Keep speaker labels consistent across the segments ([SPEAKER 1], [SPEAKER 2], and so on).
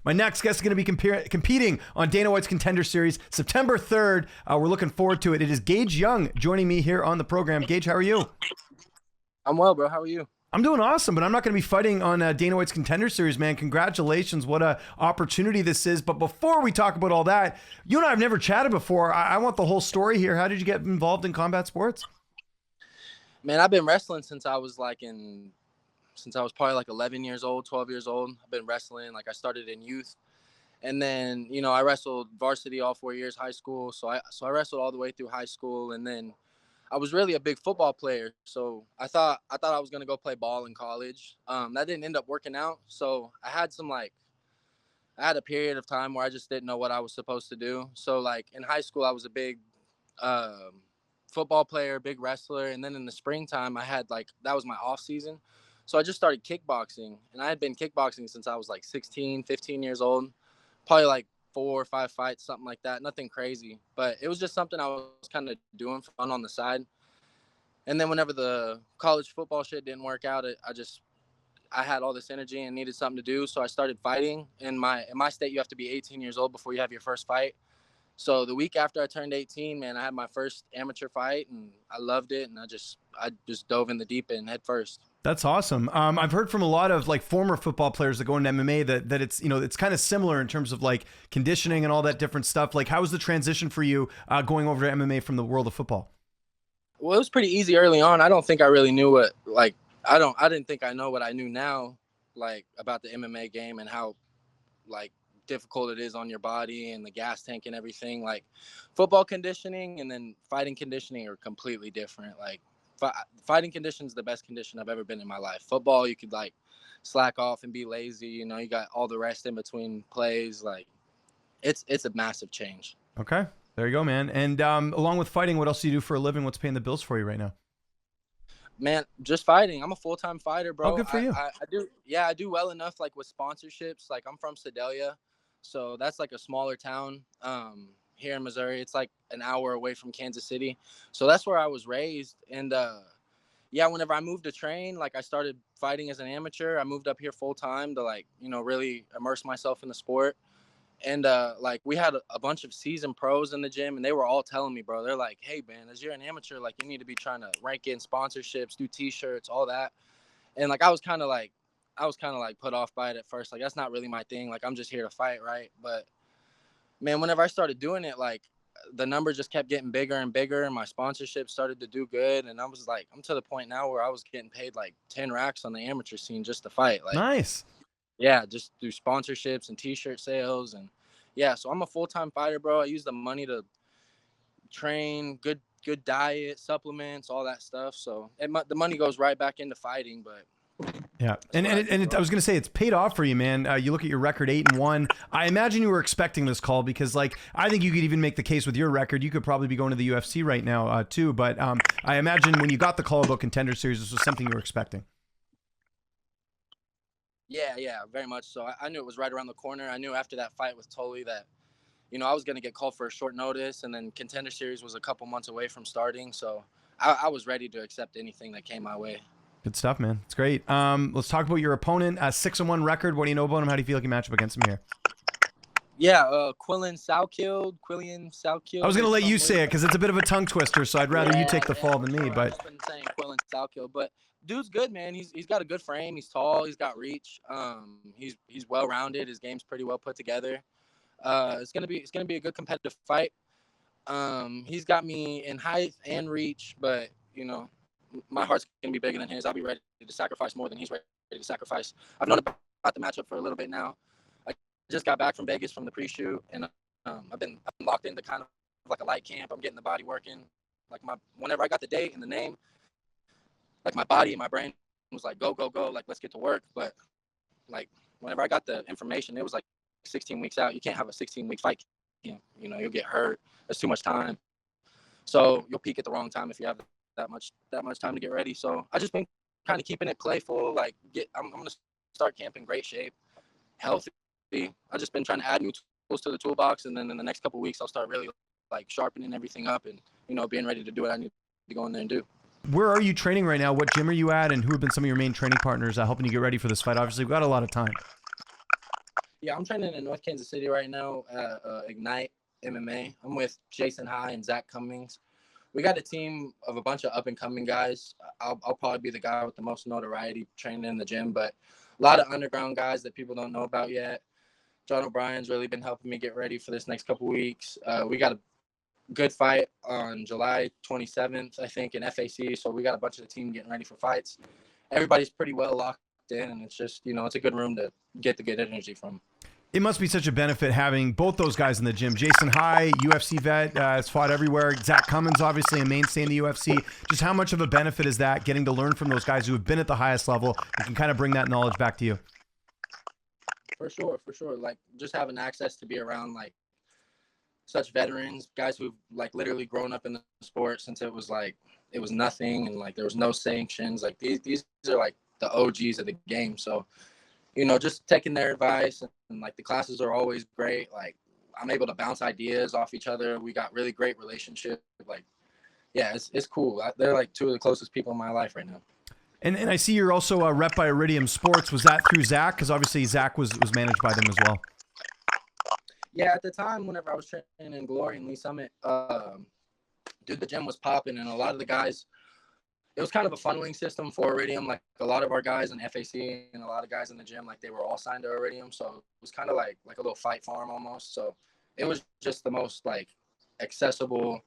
[SPEAKER 1] My next guest is going to be competing on Dana White's Contender Series September 3rd. We're looking forward to it. It is Gage Young joining me here on the program. Gage, how are you?
[SPEAKER 2] I'm well, bro. How are you?
[SPEAKER 1] I'm doing awesome, but I'm not going to be fighting on Dana White's Contender Series, man. Congratulations. What a opportunity this is. But before we talk about all that, you and I have never chatted before. I want the whole story here. How did you get involved in combat sports?
[SPEAKER 2] Man, I've been wrestling since I was probably like 11 years old, 12 years old. I've been wrestling. Like I started in youth. And then, I wrestled varsity all 4 years, high school. So I wrestled all the way through high school. And then I was really a big football player. So I thought I was going to go play ball in college. That didn't end up working out. So I had a period of time where I just didn't know what I was supposed to do. So like in high school, I was a big football player, big wrestler. And then in the springtime, that was my off season. So I just started kickboxing, and I had been kickboxing since I was like 16, 15 years old, probably like 4 or 5 fights, something like that. Nothing crazy, but it was just something I was kind of doing for fun on the side. And then whenever the college football shit didn't work out, I had all this energy and needed something to do. So I started fighting. In my state, you have to be 18 years old before you have your first fight. So the week after I turned 18, man, I had my first amateur fight, and I loved it. And I just dove in the deep end head first.
[SPEAKER 1] That's awesome. I've heard from a lot of like former football players that go into MMA that it's, it's kind of similar in terms of like conditioning and all that different stuff. Like, how was the transition for you going over to MMA from the world of football?
[SPEAKER 2] Well, it was pretty easy early on. I don't think I really knew I didn't think I know what I knew now, like about the MMA game and how like difficult it is on your body and the gas tank and everything. Like football conditioning and then fighting conditioning are completely different. Like fighting condition is the best condition I've ever been in my life. Football, you could like slack off and be lazy. You got all the rest in between plays. Like it's a massive change.
[SPEAKER 1] Okay, there you go, man. And along with fighting, what else do you do for a living? What's paying the bills for you right now?
[SPEAKER 2] Man, just fighting. I'm a full-time fighter, bro.
[SPEAKER 1] Oh, good for you.
[SPEAKER 2] I do well enough like with sponsorships. Like I'm from Sedalia, so that's like a smaller town here in Missouri. It's like an hour away from Kansas City. So that's where I was raised. And whenever I moved to train, like I started fighting as an amateur. I moved up here full-time to really immerse myself in the sport. And like we had a bunch of seasoned pros in the gym, and they were all telling me, bro, they're like, hey man, as you're an amateur, like you need to be trying to rank in sponsorships, do t-shirts, all that. And like I was kind of like put off by it at first. Like that's not really my thing. Like I'm just here to fight, right? But man, whenever I started doing it, like the number just kept getting bigger and bigger, and my sponsorship started to do good. And I was like, I'm to the point now where I was getting paid like 10 racks on the amateur scene just to fight. Like
[SPEAKER 1] nice.
[SPEAKER 2] Yeah, just through sponsorships and t-shirt sales. And yeah, so I'm a full-time fighter, bro. I use the money to train, good diet, supplements, all that stuff. So the money goes right back into fighting. But
[SPEAKER 1] yeah, and I was gonna say it's paid off for you, man. You look at your record, 8-1. I imagine you were expecting this call because, like, I think you could even make the case with your record. You could probably be going to the UFC right now, too. But I imagine when you got the call about Contender Series, this was something you were expecting.
[SPEAKER 2] Yeah, very much so. I knew it was right around the corner. I knew after that fight with Tully that, I was going to get called for a short notice, and then Contender Series was a couple months away from starting. So I was ready to accept anything that came my way.
[SPEAKER 1] Good stuff, man. It's great. Let's talk about your opponent. 6-1 record. What do you know about him? How do you feel like you match up against him here?
[SPEAKER 2] Yeah, Quillan Salkilld.
[SPEAKER 1] I was going to let you say it because it's a bit of a tongue twister, so I'd rather you take the fall than me. But
[SPEAKER 2] I've been saying Quillan Salkilld, but dude's good, man. He's got a good frame. He's tall. He's got reach. He's well rounded. His game's pretty well put together. It's gonna be a good competitive fight. He's got me in height and reach, but my heart's gonna be bigger than his. I'll be ready to sacrifice more than he's ready to sacrifice. I've known about the matchup for a little bit now. I just got back from Vegas from the pre-shoot, and I've been locked into kind of like a light camp. I'm getting the body working. Like whenever I got the date and the name, like my body and my brain was like, go, like, let's get to work. But like, whenever I got the information, it was like 16 weeks out. You can't have a 16-week fight. You'll get hurt. There's too much time. So you'll peak at the wrong time if you have that much time to get ready. So I just been kind of keeping it playful. Like I'm going to start camp in great shape, healthy. I've just been trying to add new tools to the toolbox. And then in the next couple of weeks, I'll start really like sharpening everything up and, being ready to do what I need to go in there and do.
[SPEAKER 1] Where are you training right now? What gym are you at? And who have been some of your main training partners helping you get ready for this fight? Obviously, we've got a lot of time.
[SPEAKER 2] I'm training in North Kansas City right now at Ignite MMA. I'm with Jason High and Zach Cummings. We got a team of a bunch of up and coming guys. I'll probably be the guy with the most notoriety training in the gym, but a lot of underground guys that people don't know about yet. John O'Brien's really been helping me get ready for this next couple weeks. We got a good fight on July 27th, I think, in FAC. So we got a bunch of the team getting ready for fights. Everybody's pretty well locked in, and it's just, it's a good room to get the good energy from.
[SPEAKER 1] It must be such a benefit having both those guys in the gym. Jason High, UFC vet, has fought everywhere. Zach Cummins, obviously a mainstay in the UFC. Just how much of a benefit is that, getting to learn from those guys who have been at the highest level and can kind of bring that knowledge back to you?
[SPEAKER 2] For sure. Like, just having access to be around, like, such veterans, guys who've, like, literally grown up in the sport since it was nothing and, like, there was no sanctions. Like, these are, like, the OGs of the game. So, just taking their advice and like the classes are always great. Like, I'm able to bounce ideas off each other. We got really great relationship. Like, yeah, it's cool. They're like two of the closest people in my life right now.
[SPEAKER 1] And I see you're also a rep by Iridium Sports. Was that through Zach? Because obviously Zach was managed by them as well.
[SPEAKER 2] Yeah, at the time, whenever I was training in Glory and Lee Summit, dude, the gym was popping, and a lot of the guys, it was kind of a funneling system for Iridium. Like, a lot of our guys in FAC and a lot of guys in the gym, like, they were all signed to Iridium. So it was kind of like a little fight farm almost. So it was just the most, like, accessible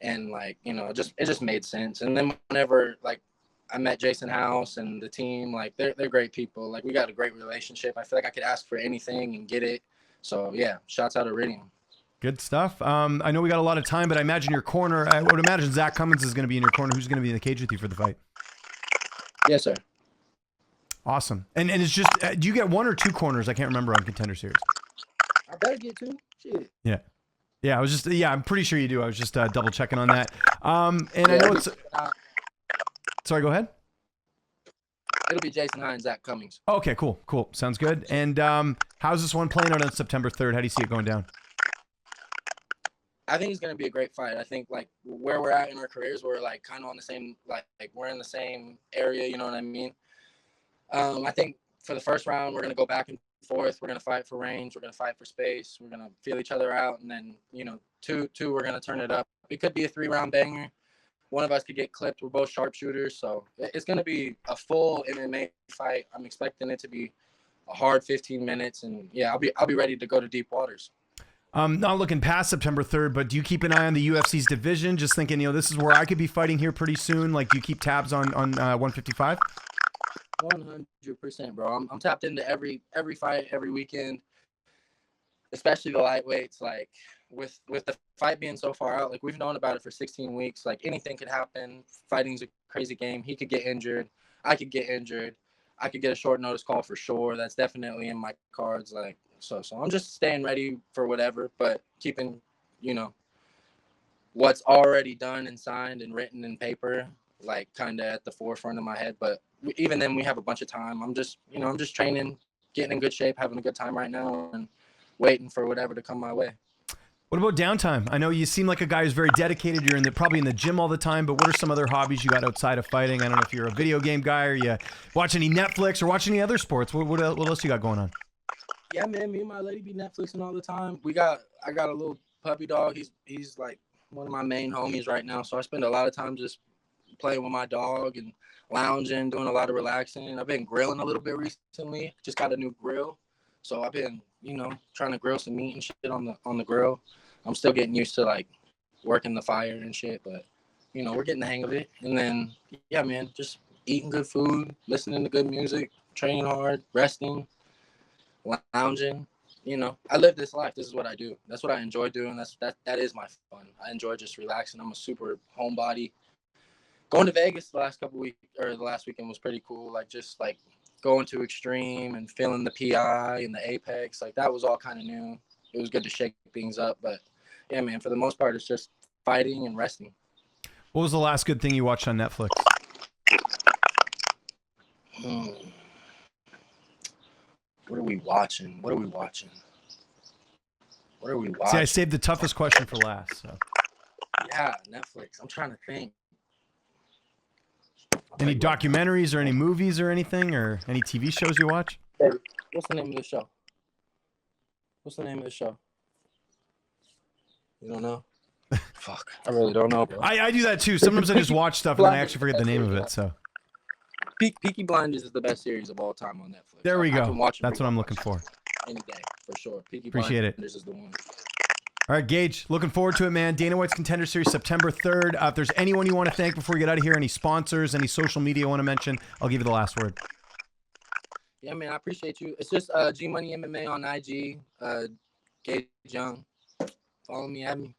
[SPEAKER 2] and, like, it just made sense. And then whenever, like, I met Jason House and the team, like, they're great people. Like, we got a great relationship. I feel like I could ask for anything and get it. So yeah, shouts out to Iridium.
[SPEAKER 1] Good stuff. I know we got a lot of time, but I imagine your corner, I would imagine Zach Cummins is going to be in your corner. Who's going to be in the cage with you for the fight?
[SPEAKER 2] Yes, sir.
[SPEAKER 1] Awesome. And it's just, do you get one or two corners? I can't remember on Contender Series.
[SPEAKER 2] I better get two. Shit.
[SPEAKER 1] Yeah. Yeah, I'm pretty sure you do. I was just double checking on that. And I know it's, sorry, go ahead.
[SPEAKER 2] It'll be Jason High and Zach Cummings.
[SPEAKER 1] Okay, cool. Sounds good. And how's this one playing out on September 3rd? How do you see it going down?
[SPEAKER 2] I think it's going to be a great fight. I think, like, where we're at in our careers, we're, like, kind of on the same, like we're in the same area, you know what I mean? I think for the first round, we're going to go back and forth. We're going to fight for range. We're going to fight for space. We're going to feel each other out. And then, two, we're going to turn it up. It could be a 3-round banger. One of us could get clipped. We're both sharpshooters. So it's going to be a full MMA fight. I'm expecting it to be a hard 15 minutes. And, yeah, I'll be ready to go to deep waters.
[SPEAKER 1] Not looking past September 3rd, but do you keep an eye on the UFC's division? Just thinking, this is where I could be fighting here pretty soon. Like, do you keep tabs on 155?
[SPEAKER 2] 100%, bro. I'm tapped into every fight, every weekend, especially the lightweights. Like, with the fight being so far out, like, we've known about it for 16 weeks. Like, anything could happen. Fighting's a crazy game. He could get injured. I could get injured. I could get a short notice call for sure. That's definitely in my cards. Like, so I'm just staying ready for whatever, but keeping, what's already done and signed and written in paper, like, kind of at the forefront of my head. But even then, we have a bunch of time. I'm just training, getting in good shape, having a good time right now, and waiting for whatever to come my way.
[SPEAKER 1] What about downtime? I know you seem like a guy who's very dedicated. You're probably in the gym all the time, but what are some other hobbies you got outside of fighting? I don't know if you're a video game guy or you watch any Netflix or watch any other sports. What else you got going on?
[SPEAKER 2] Yeah, man, me and my lady be Netflixing all the time. I got a little puppy dog. He's like one of my main homies right now. So I spend a lot of time just playing with my dog and lounging, doing a lot of relaxing. I've been grilling a little bit recently. Just got a new grill. So I've been, trying to grill some meat and shit on the grill. I'm still getting used to, like, working the fire and shit, but we're getting the hang of it. And then, yeah, man, just eating good food, listening to good music, training hard, resting, lounging. I live this life. This is what I do. That's what I enjoy doing. That is my fun. I enjoy just relaxing. I'm a super homebody. Going to Vegas the last weekend was pretty cool. Like, just like going to Extreme and feeling the PI and the Apex. Like, that was all kind of new. It was good to shake things up. But yeah, man, for the most part, it's just fighting and resting.
[SPEAKER 1] What was the last good thing you watched on Netflix?
[SPEAKER 2] What are we watching?
[SPEAKER 1] See, I saved the toughest question for last. So.
[SPEAKER 2] Yeah, Netflix. I'm trying to think.
[SPEAKER 1] Any documentaries or any movies or anything or any TV shows you watch?
[SPEAKER 2] What's the name of the show? What's the name of the show? You don't know? Fuck, I really don't know, bro.
[SPEAKER 1] I do that too. Sometimes I just watch stuff and then I actually forget the name of it. So
[SPEAKER 2] Peaky Blinders is the best series of all time on Netflix.
[SPEAKER 1] there we
[SPEAKER 2] I
[SPEAKER 1] go.
[SPEAKER 2] can watch it
[SPEAKER 1] That's what I'm looking for.
[SPEAKER 2] any day for sure. Peaky
[SPEAKER 1] Appreciate it.
[SPEAKER 2] Blinders is the one.
[SPEAKER 1] All right, Gage, looking forward to it, man. Dana White's Contender Series, September 3rd. If there's anyone you want to thank before we get out of here, any sponsors, any social media you want to mention, I'll give you the last word.
[SPEAKER 2] Yeah, man, I appreciate you. It's just G Money MMA on IG. Gage Young. Follow me, add me.